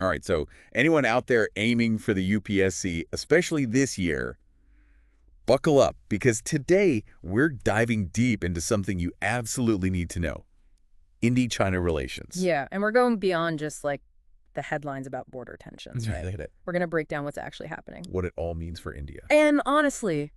All right, so anyone out there aiming for the UPSC, especially this year, buckle up, because today we're diving deep into something you absolutely need to know. India-China relations. Yeah, and we're going beyond just like the headlines about border tensions, Yeah, right? look at it. We're going to break down what's actually happening. What it all means for India. And honestly,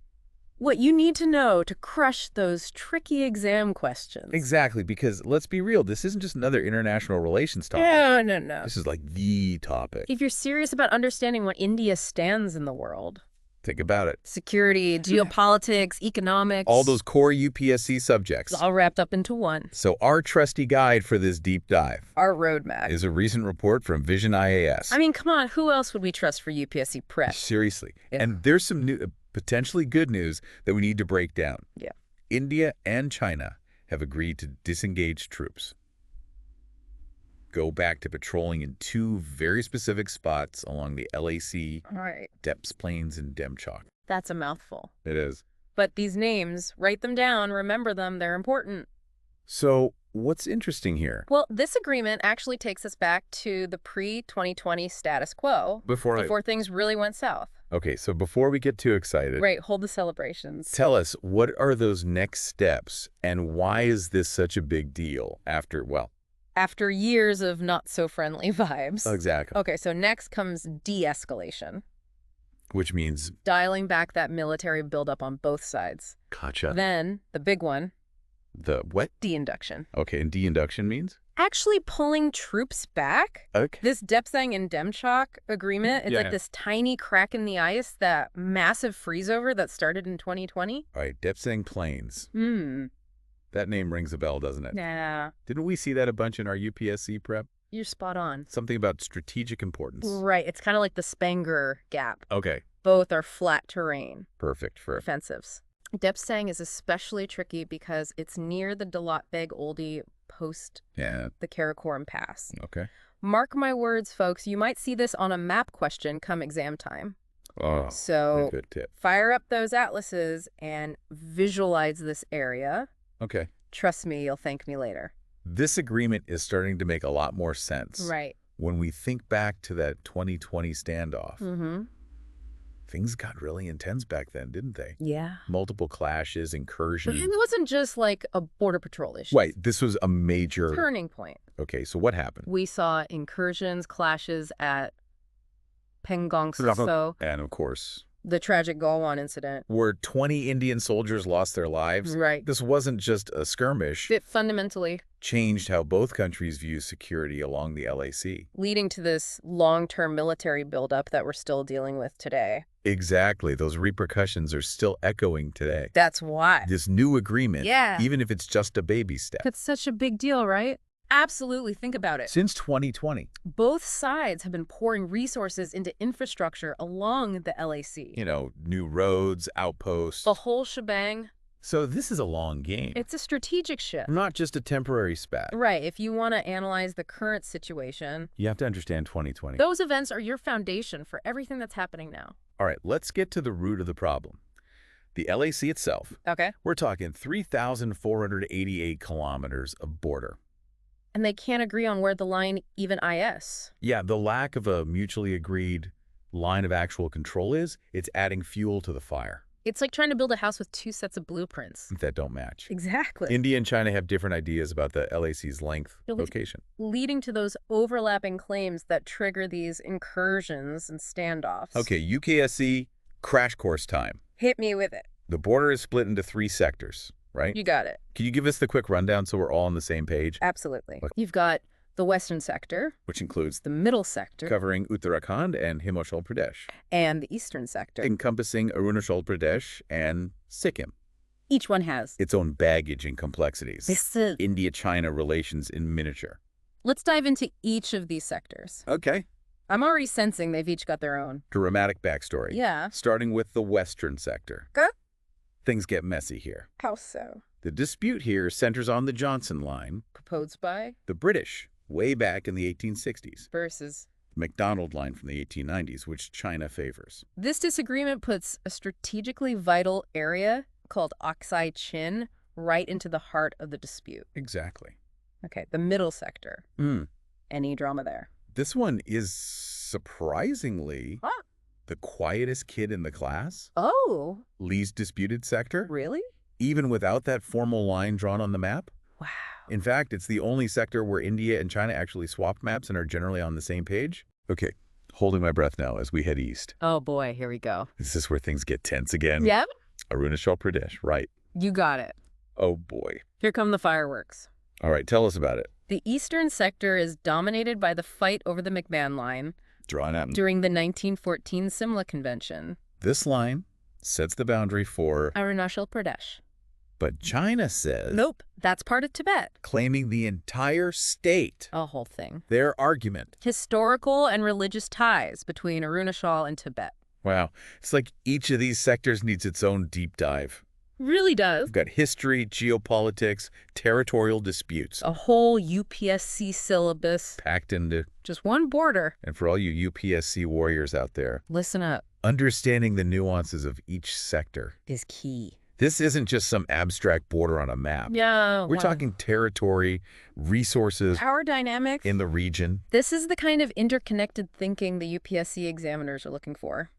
what you need to know to crush those tricky exam questions. Exactly, because let's be real, this isn't just another international relations topic. No. This is like the topic. If you're serious about understanding what India stands in the world, Think about it. security, geopolitics, economics, All those core UPSC subjects. it's all wrapped up into one. So our trusty guide for this deep dive Our roadmap. is a recent report from Vision IAS. I mean, come on, who else would we trust for UPSC prep? Seriously. Yeah. And there's some new, potentially good news that we need to break down. Yeah. India and China have agreed to disengage troops. Go back to patrolling in two very specific spots along the LAC, All right. Depths Plains, and Demchok. That's a mouthful. It is. But these names, write them down, remember them, they're important. So what's interesting here? Well, this agreement actually takes us back to the pre-2020 status quo, before things really went south. Okay, so before we get too excited, Right, hold the celebrations. tell us, what are those next steps and why is this such a big deal after, well, After years of not-so-friendly vibes. exactly. Okay, so next comes de-escalation. Which means, Dialing back that military buildup on both sides. gotcha. Then, the big one, The what? de-induction. Okay, and de-induction means? Actually pulling troops back? Okay. This Depsang and Demchok agreement, it's Yeah. like this tiny crack in the ice, that massive freeze-over that started in 2020. All right, Depsang Plains. That name rings a bell, doesn't it? Yeah, Didn't we see that a bunch in our UPSC prep? you're spot on. Something about strategic importance. Right, it's kind of like the Spanger Gap. Okay, Both are flat terrain, perfect for offensives. Depsang is especially tricky because it's near the Dalat Beg Oldie post yeah. the Karakoram Pass. Okay. Mark my words, folks, you might see this on a map question come exam time. Oh, So good tip. fire up those atlases and visualize this area. Okay. Trust me, you'll thank me later. This agreement is starting to make a lot more sense. Right. When we think back to that 2020 standoff, Mm-hmm. things got really intense back then, didn't they? Yeah. Multiple clashes, But incursions. it wasn't just like a border patrol issue. Right, this was a major... Turning point. Okay, so what happened? We saw incursions, clashes at Pengongso, And of course, the tragic Galwan incident. where 20 Indian soldiers lost their lives. Right. This wasn't just a skirmish. It fundamentally Changed how both countries view security along the LAC. leading to this long-term military buildup that we're still dealing with today. Exactly. Those repercussions are still echoing today. That's why. This new agreement, Yeah. even if it's just a baby step. It's such a big deal, right? Absolutely. Think about it. Since 2020, Both sides have been pouring resources into infrastructure along the LAC. you know, new roads, outposts. The whole shebang. So this is a long game. It's a strategic shift. Not just a temporary spat. Right. If you want to analyze the current situation, You have to understand 2020. those events are your foundation for everything that's happening now. All right, let's get to the root of the problem. The LAC itself, Okay. we're talking 3,488 kilometers of border. And they can't agree on where the line even is. Yeah, the lack of a mutually agreed line of actual control it's adding fuel to the fire It's like trying to build a house with two sets of blueprints. that don't match. Exactly. India and China have different ideas about the LAC's length, Really? location. Leading to those overlapping claims that trigger these incursions and standoffs. Okay, UKSC, crash course time. Hit me with it. The border is split into 3 sectors, right? You got it. Can you give us the quick rundown so we're all on the same page? Absolutely. Okay. You've got the western sector, Which includes the middle sector, covering Uttarakhand and Himachal Pradesh, and the eastern sector. encompassing Arunachal Pradesh and Sikkim. Each one has Its own baggage and complexities. this. India-China relations in miniature. Let's dive into each of these sectors. Okay. I'm already sensing they've each got their own. Dramatic backstory. Yeah. Starting with the western sector. Okay. Things get messy here. How so? The dispute here centers on the Johnson Line, Proposed by the British, way back in the 1860s, versus. the McDonald Line from the 1890s, which China favors. This disagreement puts a strategically vital area called Oksai Chin right into the heart of the dispute. Exactly. Okay, the middle sector. Any drama there? This one is surprisingly the quietest kid in the class. Oh. Least disputed sector. Really? Even without that formal line drawn on the map. Wow. In fact, it's the only sector where India and China actually swapped maps and are generally on the same page. Okay, holding my breath now as we head east. Oh boy, here we go. Is this where things get tense again? Yep. Arunachal Pradesh, right. You got it. Oh boy. Here come the fireworks. All right, tell us about it. The eastern sector is dominated by the fight over the McMahon Line Drawn out. during the 1914 Simla Convention. This line sets the boundary for... Arunachal Pradesh. But China says... Nope, that's part of Tibet. Claiming the entire state. A whole thing. Their argument. Historical and religious ties between Arunachal and Tibet. Wow, it's like each of these sectors needs its own deep dive. Really does. We've got history, geopolitics, territorial disputes. A whole UPSC syllabus. Packed into... Just one border. And for all you UPSC warriors out there, listen up. Understanding the nuances of each sector is key. This isn't just some abstract border on a map. Yeah. We're talking territory, resources, power dynamics in the region. This is the kind of interconnected thinking the UPSC examiners are looking for.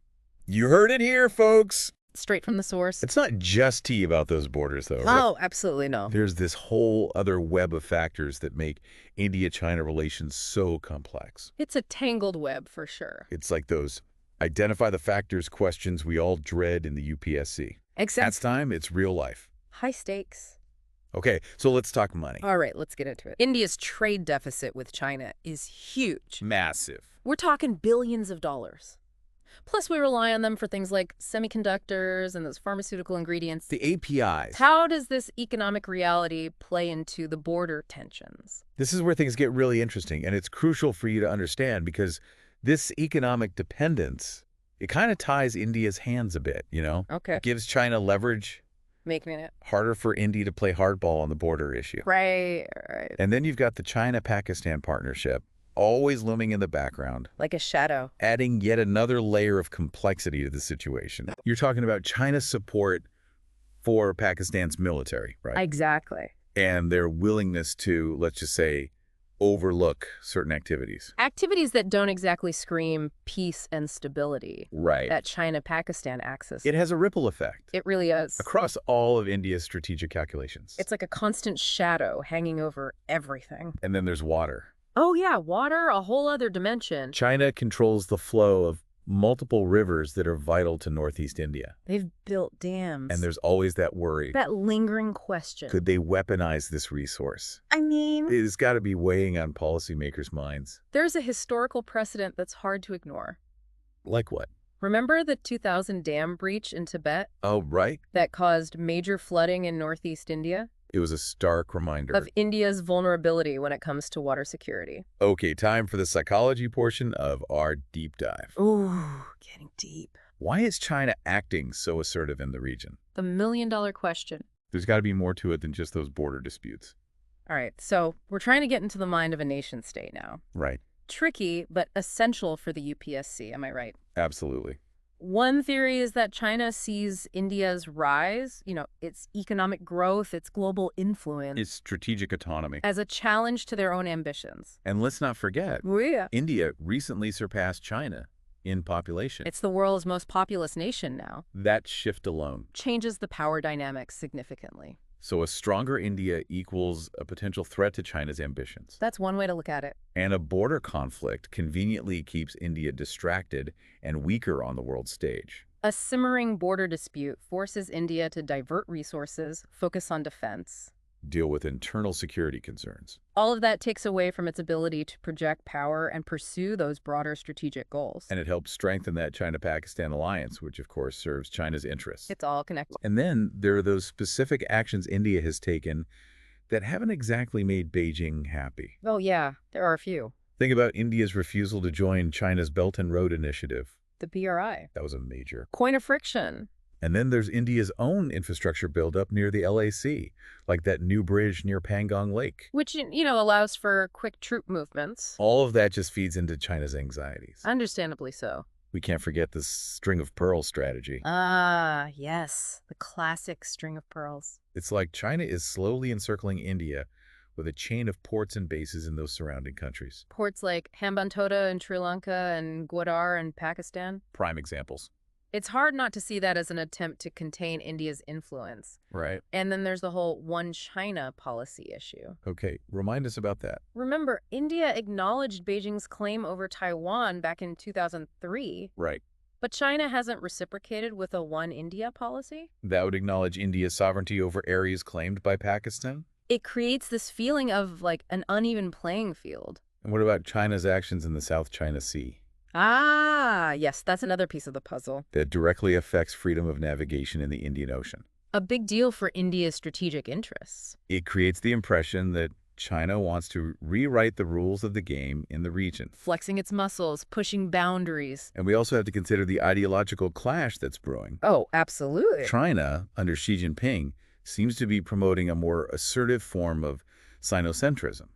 You heard it here, folks. Straight from the source. It's not just tea about those borders, though. Oh, absolutely no. There's this whole other web of factors that make India-China relations so complex. It's a tangled web, for sure. It's like those identify the factors questions we all dread in the UPSC. Except that's time, it's real life. High stakes. Okay, so let's talk money. All right, let's get into it. India's trade deficit with China is huge. Massive. We're talking billions of dollars. Plus, we rely on them for things like semiconductors and those pharmaceutical ingredients. The APIs. How does this economic reality play into the border tensions? This is where things get really interesting, and it's crucial for you to understand because this economic dependence, it kind of ties India's hands a bit, you know? Okay. It gives China leverage. Making it harder for India to play hardball on the border issue. Right. And then you've got the China-Pakistan partnership, always looming in the background. Like a shadow. Adding yet another layer of complexity to the situation. You're talking about China's support for Pakistan's military, right? Exactly. And their willingness to, let's just say, overlook certain activities. Activities that don't exactly scream peace and stability. Right. That China-Pakistan axis. It has a ripple effect. It really is. Across all of India's strategic calculations. It's like a constant shadow hanging over everything. And then there's water. Oh yeah, water, a whole other dimension. China controls the flow of multiple rivers that are vital to Northeast India. They've built dams. And there's always that worry. That lingering question. Could they weaponize this resource? I mean... It's got to be weighing on policymakers' minds. There's a historical precedent that's hard to ignore. Like what? Remember the 2000 dam breach in Tibet? Oh, right. That caused major flooding in Northeast India? It was a stark reminder of India's vulnerability when it comes to water security. Okay, time for the psychology portion of our deep dive. Ooh, getting deep. Why is China acting so assertive in the region? The million-dollar question. There's got to be more to it than just those border disputes. All right, so we're trying to get into the mind of a nation-state now. Right. Tricky, but essential for the UPSC, am I right? Absolutely. One theory is that China sees India's rise, its economic growth, its global influence, its strategic autonomy, as a challenge to their own ambitions. And let's not forget, India recently surpassed China in population. It's the world's most populous nation now. That shift alone changes the power dynamics significantly. So a stronger India equals a potential threat to China's ambitions. That's one way to look at it. And a border conflict conveniently keeps India distracted and weaker on the world stage. A simmering border dispute forces India to divert resources, focus on defense, deal with internal security concerns. All of that takes away from its ability to project power and pursue those broader strategic goals. And it helps strengthen that China-Pakistan alliance, which of course serves China's interests. It's all connected. And then there are those specific actions India has taken that haven't exactly made Beijing happy. Oh yeah, there are a few. Think about India's refusal to join China's Belt and Road Initiative. The BRI. That was a major point of friction. And then there's India's own infrastructure buildup near the LAC, like that new bridge near Pangong Lake. Which, allows for quick troop movements. All of that just feeds into China's anxieties. Understandably so. We can't forget the string of pearls strategy. Ah, yes. The classic string of pearls. It's like China is slowly encircling India with a chain of ports and bases in those surrounding countries. Ports like Hambantota in Sri Lanka and Gwadar in Pakistan. Prime examples. It's hard not to see that as an attempt to contain India's influence. Right. And then there's the whole one China policy issue. Okay, remind us about that. Remember, India acknowledged Beijing's claim over Taiwan back in 2003. Right. But China hasn't reciprocated with a one India policy. That would acknowledge India's sovereignty over areas claimed by Pakistan? It creates this feeling of like an uneven playing field. And what about China's actions in the South China Sea? Ah, yes, that's another piece of the puzzle. That directly affects freedom of navigation in the Indian Ocean. A big deal for India's strategic interests. It creates the impression that China wants to rewrite the rules of the game in the region. Flexing its muscles, pushing boundaries. And we also have to consider the ideological clash that's brewing. Oh, absolutely. China, under Xi Jinping, seems to be promoting a more assertive form of Sinocentrism.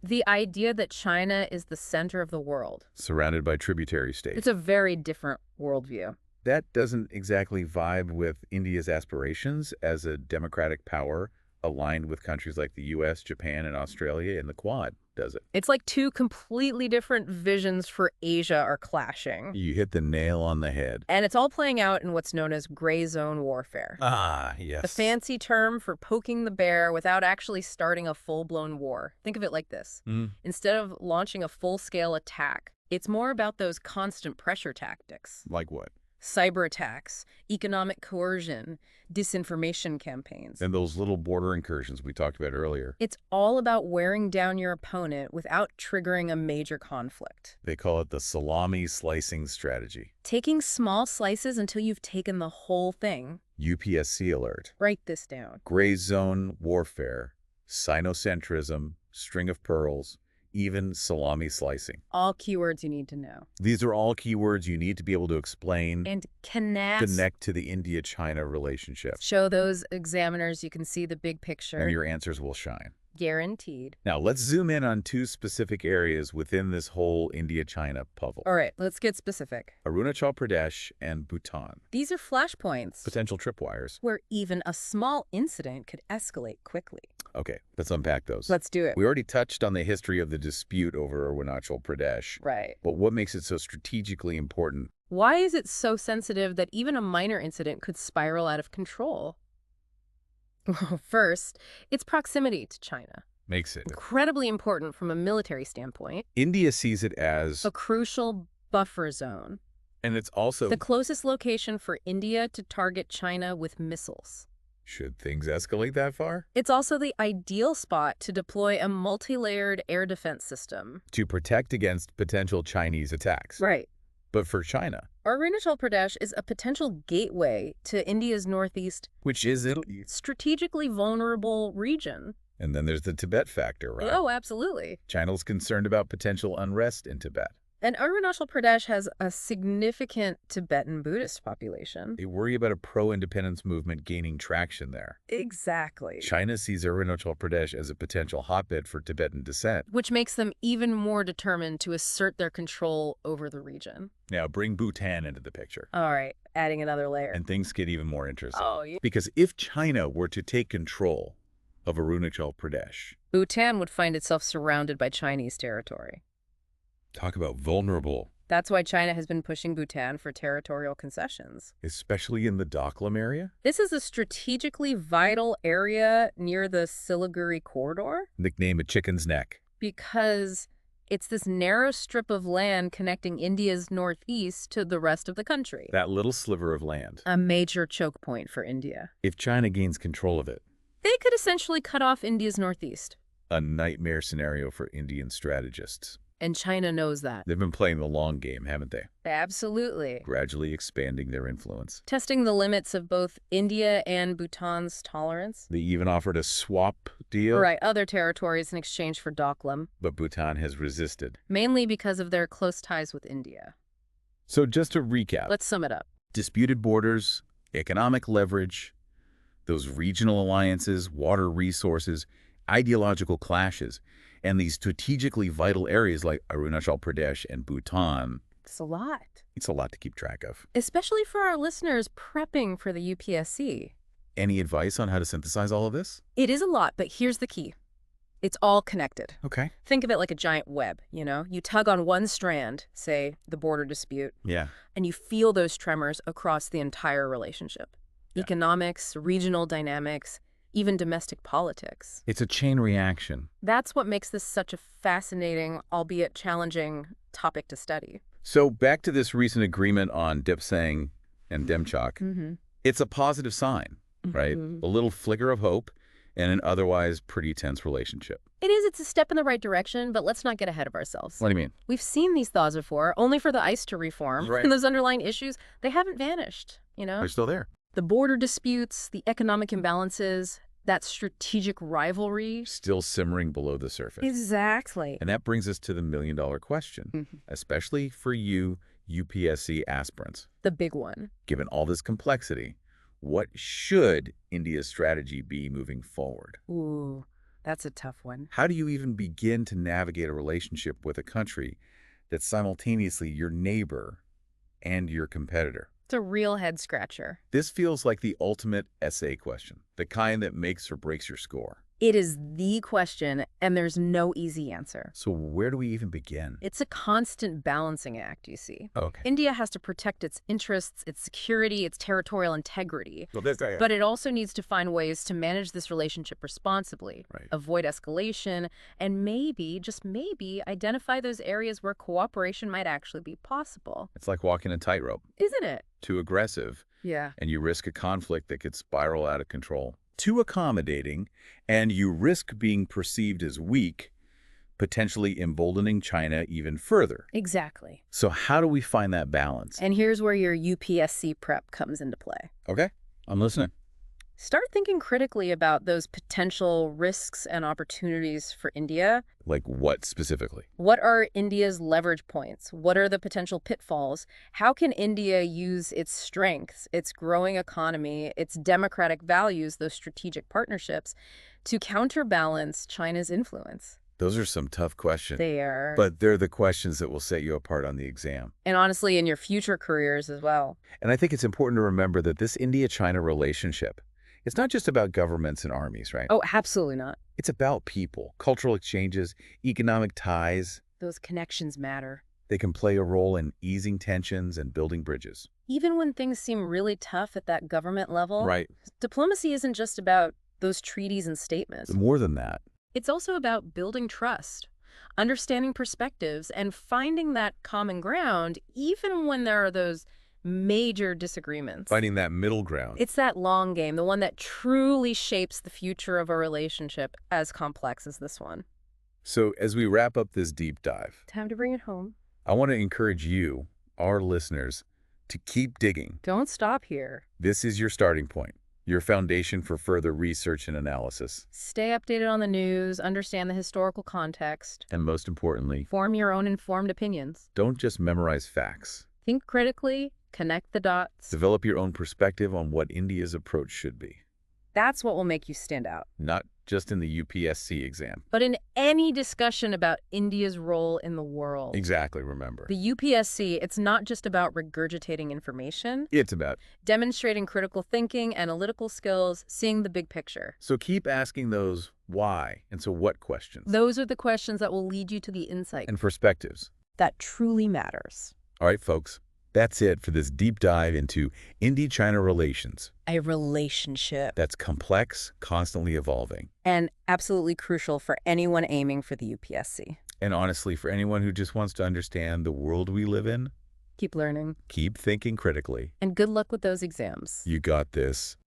The idea that China is the center of the world. Surrounded by tributary states. It's a very different worldview. That doesn't exactly vibe with India's aspirations as a democratic power aligned with countries like the US, Japan, and Australia in the Quad, does it? It's like two completely different visions for Asia are clashing. You hit the nail on the head. And it's all playing out in what's known as gray zone warfare. Ah, yes. The fancy term for poking the bear without actually starting a full-blown war. Think of it like this. Instead of launching a full-scale attack, it's more about those constant pressure tactics. Like what? Cyber attacks, economic coercion, disinformation campaigns. And those little border incursions we talked about earlier. It's all about wearing down your opponent without triggering a major conflict. They call it the salami slicing strategy. Taking small slices until you've taken the whole thing. UPSC alert. Write this down. Gray zone warfare, sinocentrism, string of pearls, even salami slicing. All keywords you need to know. These are all keywords you need to be able to explain and connect to the India-China relationship. Show those examiners you can see the big picture. And your answers will shine. Guaranteed. Now, let's zoom in on two specific areas within this whole India-China puzzle. All right, let's get specific. Arunachal Pradesh and Bhutan. These are flashpoints. Potential tripwires. Where even a small incident could escalate quickly. Okay, let's unpack those. Let's do it. We already touched on the history of the dispute over Arunachal Pradesh. Right. But what makes it so strategically important? Why is it so sensitive that even a minor incident could spiral out of control? First, its proximity to China. Makes it incredibly important from a military standpoint. India sees it as a crucial buffer zone. And it's also the closest location for India to target China with missiles. Should things escalate that far? It's also the ideal spot to deploy a multi-layered air defense system. To protect against potential Chinese attacks. Right. But for China, Arunachal Pradesh is a potential gateway to India's northeast, which is a strategically vulnerable region. And then there's the Tibet factor, right? Oh, absolutely. China's concerned about potential unrest in Tibet. And Arunachal Pradesh has a significant Tibetan Buddhist population. They worry about a pro-independence movement gaining traction there. Exactly. China sees Arunachal Pradesh as a potential hotbed for Tibetan dissent. Which makes them even more determined to assert their control over the region. Now, bring Bhutan into the picture. All right, adding another layer. And things get even more interesting. Oh, yeah. Because if China were to take control of Arunachal Pradesh, Bhutan would find itself surrounded by Chinese territory. Talk about vulnerable. That's why China has been pushing Bhutan for territorial concessions. Especially in the Doklam area? This is a strategically vital area near the Siliguri corridor. Nickname a chicken's neck. Because it's this narrow strip of land connecting India's northeast to the rest of the country. That little sliver of land. A major choke point for India. If China gains control of it, they could essentially cut off India's northeast. A nightmare scenario for Indian strategists. And China knows that. They've been playing the long game, haven't they? Absolutely. Gradually expanding their influence. Testing the limits of both India and Bhutan's tolerance. They even offered a swap deal. Right, other territories in exchange for Doklam. But Bhutan has resisted. Mainly because of their close ties with India. So just to recap. Let's sum it up. Disputed borders, economic leverage, those regional alliances, water resources, ideological clashes, and these strategically vital areas like Arunachal Pradesh and Bhutan. It's a lot. It's a lot to keep track of. Especially for our listeners prepping for the UPSC. Any advice on how to synthesize all of this? It is a lot, but here's the key. It's all connected. Okay. Think of it like a giant web, you know? You tug on one strand, say the border dispute, Yeah. and you feel those tremors across the entire relationship. Yeah. Economics, regional dynamics, even domestic politics. It's a chain reaction. That's what makes this such a fascinating, albeit challenging, topic to study. So back to this recent agreement on Dipsang and Demchok. Mm-hmm. It's a positive sign, right? Mm-hmm. A little flicker of hope in an otherwise pretty tense relationship. It is. It's a step in the right direction, but let's not get ahead of ourselves. What do you mean? We've seen these thaws before, only for the ice to reform. Right. And those underlying issues, they haven't vanished, you know? They're still there. The border disputes, the economic imbalances, that strategic rivalry. Still simmering below the surface. Exactly. And that brings us to the million-dollar question, especially for you UPSC aspirants. The big one. Given all this complexity, what should India's strategy be moving forward? Ooh, that's a tough one. How do you even begin to navigate a relationship with a country that's simultaneously your neighbor and your competitor? It's a real head-scratcher. This feels like the ultimate essay question, the kind that makes or breaks your score. It is the question, and there's no easy answer. So where do we even begin? It's a constant balancing act, you see. Okay. India has to protect its interests, its security, its territorial integrity. Well, that's But it also needs to find ways to manage this relationship responsibly, Right. avoid escalation, and maybe, just maybe, identify those areas where cooperation might actually be possible. It's like walking a tightrope. Isn't it? Too aggressive, Yeah. and you risk a conflict that could spiral out of control. Too accommodating, and you risk being perceived as weak, potentially emboldening China even further. Exactly. So how do we find that balance? And here's where your UPSC prep comes into play. Okay, I'm listening. Start thinking critically about those potential risks and opportunities for India. Like what specifically? What are India's leverage points? What are the potential pitfalls? How can India use its strengths, its growing economy, its democratic values, those strategic partnerships, to counterbalance China's influence? Those are some tough questions. They are. But they're the questions that will set you apart on the exam. And honestly, in your future careers as well. And I think it's important to remember that this India-China relationship, it's not just about governments and armies, right? Oh, absolutely not. It's about people, cultural exchanges, economic ties. Those connections matter. They can play a role in easing tensions and building bridges. Even when things seem really tough at that government level, Right. diplomacy isn't just about those treaties and statements. More than that. It's also about building trust, understanding perspectives, and finding that common ground, even when there are those major disagreements. Finding that middle ground. It's that long game, the one that truly shapes the future of a relationship as complex as this one. So as we wrap up this deep dive, Time to bring it home. I want to encourage you, our listeners, to keep digging. Don't stop here. This is your starting point, your foundation for further research and analysis. Stay updated on the news, understand the historical context, And most importantly, form your own informed opinions. don't just memorize facts. Think critically, connect the dots. Develop your own perspective on what India's approach should be, That's what will make you stand out. not just in the UPSC exam. But in any discussion about India's role in the world. Exactly, remember. The UPSC, it's not just about regurgitating information, It's about. demonstrating critical thinking, analytical skills, seeing the big picture. So keep asking those why and so what questions. Those are the questions that will lead you to the insight And perspectives. that truly matters. All right, folks. That's it for this deep dive into India-China relations. A relationship. That's complex, constantly evolving. And absolutely crucial for anyone aiming for the UPSC. And honestly, for anyone who just wants to understand the world we live in, Keep learning. keep thinking critically. And good luck with those exams. You got this.